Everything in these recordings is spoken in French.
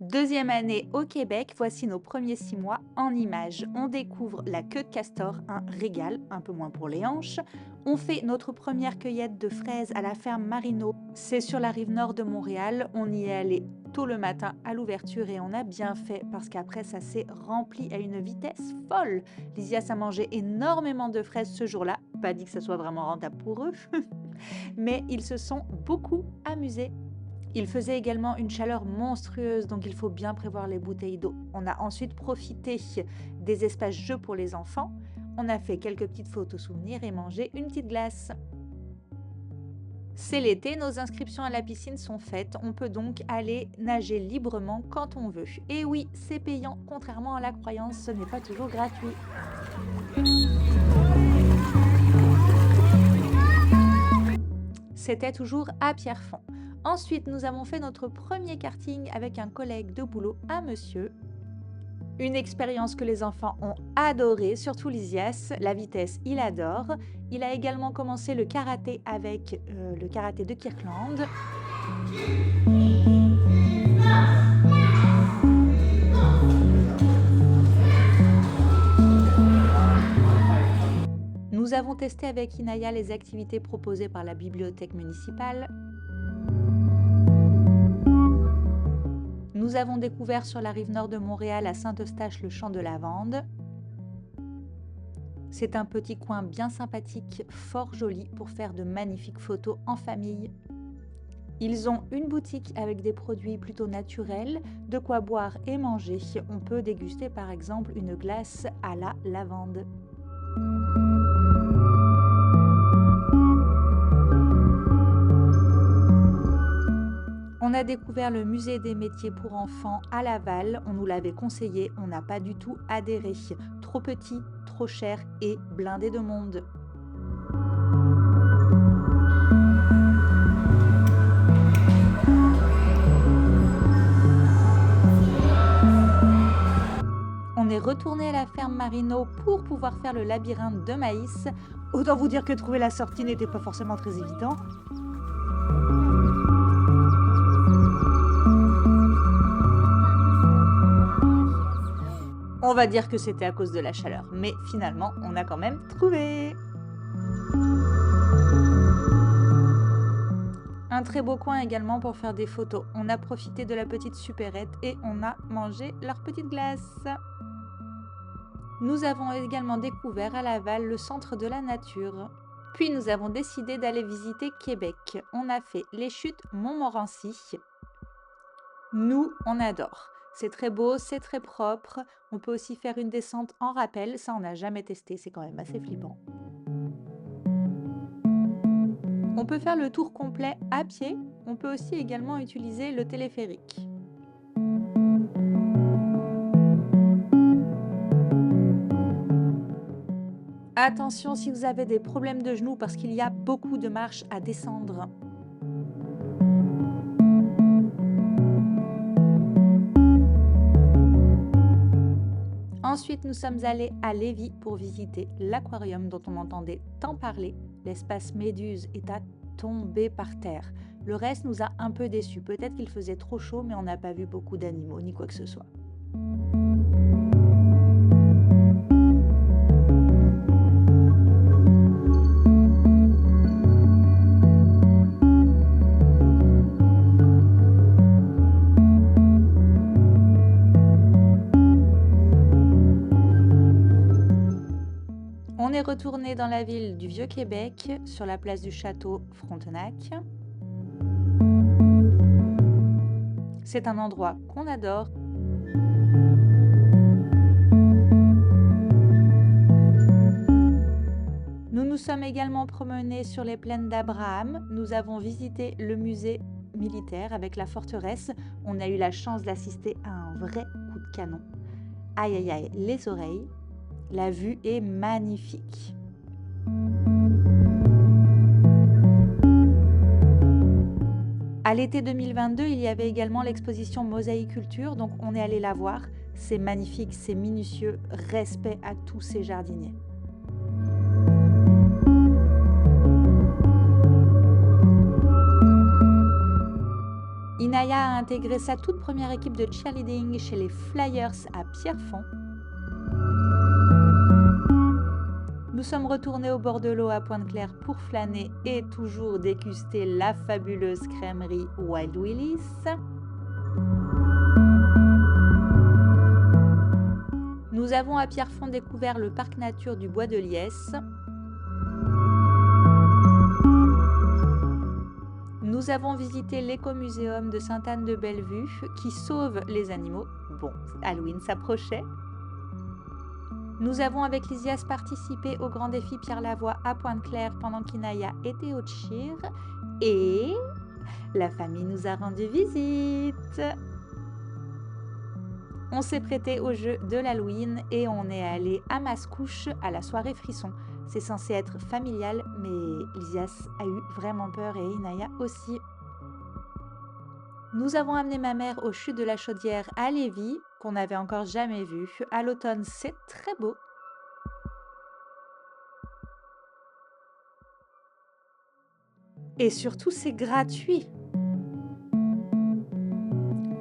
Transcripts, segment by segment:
Deuxième année au Québec, voici nos premiers 6 mois en images. On découvre la queue de castor, un régal, un peu moins pour les hanches. On fait notre première cueillette de fraises à la ferme Marino. C'est sur la rive nord de Montréal. On y est allé tôt le matin à l'ouverture et on a bien fait parce qu'après ça s'est rempli à une vitesse folle. Lysias a mangé énormément de fraises ce jour-là. Pas dit que ça soit vraiment rentable pour eux, mais ils se sont beaucoup amusés. Il faisait également une chaleur monstrueuse, donc il faut bien prévoir les bouteilles d'eau. On a ensuite profité des espaces jeux pour les enfants. On a fait quelques petites photos souvenirs et mangé une petite glace. C'est l'été, nos inscriptions à la piscine sont faites. On peut donc aller nager librement quand on veut. Et oui, c'est payant, contrairement à la croyance, ce n'est pas toujours gratuit. C'était toujours à Pierrefonds. Ensuite, nous avons fait notre premier karting avec un collègue de boulot, un monsieur. Une expérience que les enfants ont adorée, surtout Lysias. La vitesse, il adore. Il a également commencé le karaté avec le karaté de Kirkland. Nous avons testé avec Inaya les activités proposées par la bibliothèque municipale. Nous avons découvert sur la rive nord de Montréal, à Saint-Eustache, le champ de lavande. C'est un petit coin bien sympathique, fort joli pour faire de magnifiques photos en famille. Ils ont une boutique avec des produits plutôt naturels, de quoi boire et manger. On peut déguster par exemple une glace à la lavande. On a découvert le musée des métiers pour enfants à Laval. On nous l'avait conseillé, on n'a pas du tout adhéré. Trop petit, trop cher et blindé de monde. On est retourné à la ferme Marino pour pouvoir faire le labyrinthe de maïs. Autant vous dire que trouver la sortie n'était pas forcément très évident. On va dire que c'était à cause de la chaleur, mais finalement, on a quand même trouvé. Un très beau coin également pour faire des photos. On a profité de la petite supérette et on a mangé leur petite glace. Nous avons également découvert à Laval le centre de la nature. Puis nous avons décidé d'aller visiter Québec. On a fait les chutes Montmorency. Nous, on adore. C'est très beau, c'est très propre. On peut aussi faire une descente en rappel. Ça, on n'a jamais testé. C'est quand même assez flippant. On peut faire le tour complet à pied. On peut aussi également utiliser le téléphérique. Attention si vous avez des problèmes de genoux parce qu'il y a beaucoup de marches à descendre. Ensuite, nous sommes allés à Lévis pour visiter l'aquarium dont on entendait tant parler. L'espace Méduse est à tomber par terre. Le reste nous a un peu déçus. Peut-être qu'il faisait trop chaud, mais on n'a pas vu beaucoup d'animaux ni quoi que ce soit. On est retourné dans la ville du Vieux-Québec, sur la place du Château Frontenac. C'est un endroit qu'on adore. Nous nous sommes également promenés sur les plaines d'Abraham. Nous avons visité le musée militaire avec la forteresse. On a eu la chance d'assister à un vrai coup de canon. Aïe aïe aïe, les oreilles. La vue est magnifique. À l'été 2022, il y avait également l'exposition Mosaïculture, donc on est allé la voir. C'est magnifique, c'est minutieux, respect à tous ces jardiniers. Inaya a intégré sa toute première équipe de cheerleading chez les Flyers à Pierrefonds. Nous sommes retournés au bord de l'eau à Pointe-Claire pour flâner et toujours déguster la fabuleuse crèmerie Wild Willis. Nous avons à Pierrefonds découvert le parc nature du Bois de Liesse. Nous avons visité l'écomuséum de Sainte-Anne-de-Bellevue qui sauve les animaux. Bon, Halloween s'approchait. Nous avons avec Lysias participé au grand défi Pierre Lavoie à Pointe-Claire pendant qu'Inaya était au cheer. Et la famille nous a rendu visite. On s'est prêté au jeu de l'Halloween et on est allé à Mascouche à la soirée frisson. C'est censé être familial, mais Lysias a eu vraiment peur et Inaya aussi. Nous avons amené ma mère aux chutes de la Chaudière à Lévis, qu'on n'avait encore jamais vu. À l'automne, c'est très beau. Et surtout, c'est gratuit.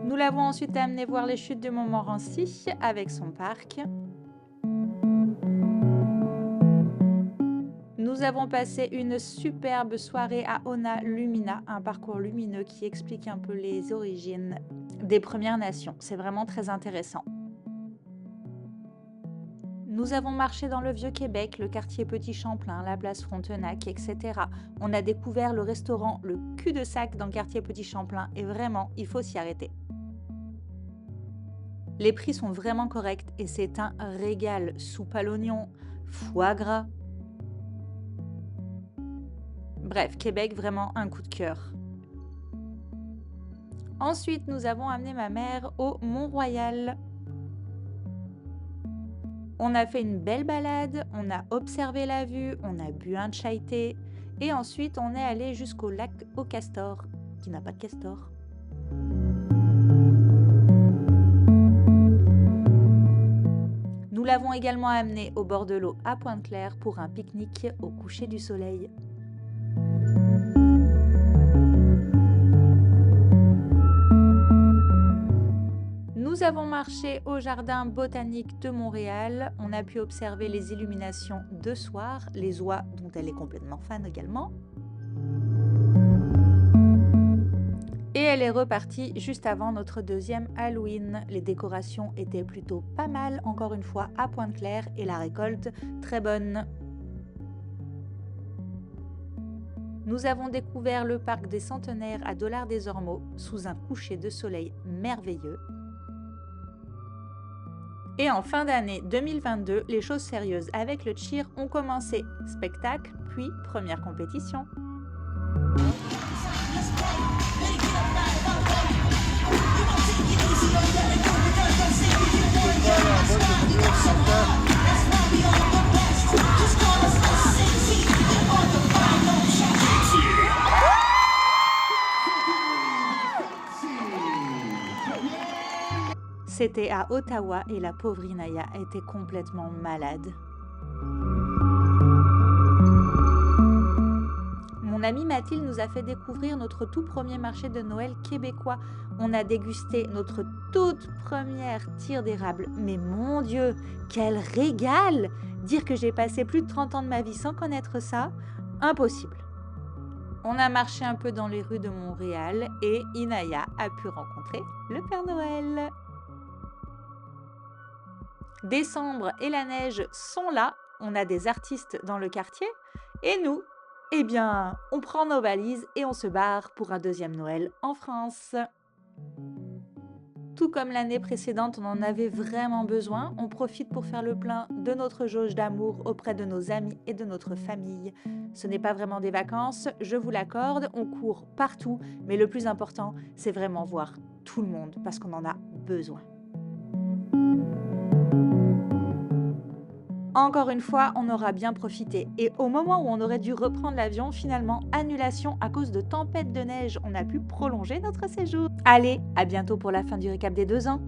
Nous l'avons ensuite amené voir les chutes de Montmorency avec son parc. Nous avons passé une superbe soirée à Ona Lumina, un parcours lumineux qui explique un peu les origines des Premières Nations. C'est vraiment très intéressant. Nous avons marché dans le Vieux-Québec, le quartier Petit-Champlain, la place Frontenac, etc. On a découvert le restaurant Le Cul-de-Sac dans le quartier Petit-Champlain et vraiment, il faut s'y arrêter. Les prix sont vraiment corrects et c'est un régal. Soupe à l'oignon, foie gras. Bref, Québec, vraiment un coup de cœur. Ensuite, nous avons amené ma mère au Mont-Royal. On a fait une belle balade, on a observé la vue, on a bu un chai thé et ensuite on est allé jusqu'au lac au Castor, qui n'a pas de castor. Nous l'avons également amené au bord de l'eau à Pointe-Claire pour un pique-nique au coucher du soleil. Nous avons marché au jardin botanique de Montréal. On a pu observer les illuminations de soir, les oies dont elle est complètement fan également. Et elle est repartie juste avant notre deuxième Halloween. Les décorations étaient plutôt pas mal, encore une fois, à Pointe-Claire et la récolte très bonne. Nous avons découvert le parc des Centenaires à Dollard-des-Ormeaux sous un coucher de soleil merveilleux. Et en fin d'année 2022, les choses sérieuses avec le cheer ont commencé. Spectacle, puis première compétition. C'était à Ottawa et la pauvre Inaya était complètement malade. Mon amie Mathilde nous a fait découvrir notre tout premier marché de Noël québécois. On a dégusté notre toute première tire d'érable. Mais mon Dieu, quel régal! Dire que j'ai passé plus de 30 ans de ma vie sans connaître ça, impossible. On a marché un peu dans les rues de Montréal et Inaya a pu rencontrer le Père Noël. Décembre et la neige sont là, on a des artistes dans le quartier et nous, eh bien, on prend nos valises et on se barre pour un deuxième Noël en France. Tout comme l'année précédente, on en avait vraiment besoin, on profite pour faire le plein de notre jauge d'amour auprès de nos amis et de notre famille. Ce n'est pas vraiment des vacances, je vous l'accorde, on court partout, mais le plus important, c'est vraiment voir tout le monde parce qu'on en a besoin. Encore une fois, on aura bien profité. Et au moment où on aurait dû reprendre l'avion, finalement, annulation à cause de tempêtes de neige. On a pu prolonger notre séjour. Allez, à bientôt pour la fin du récap des 2 ans.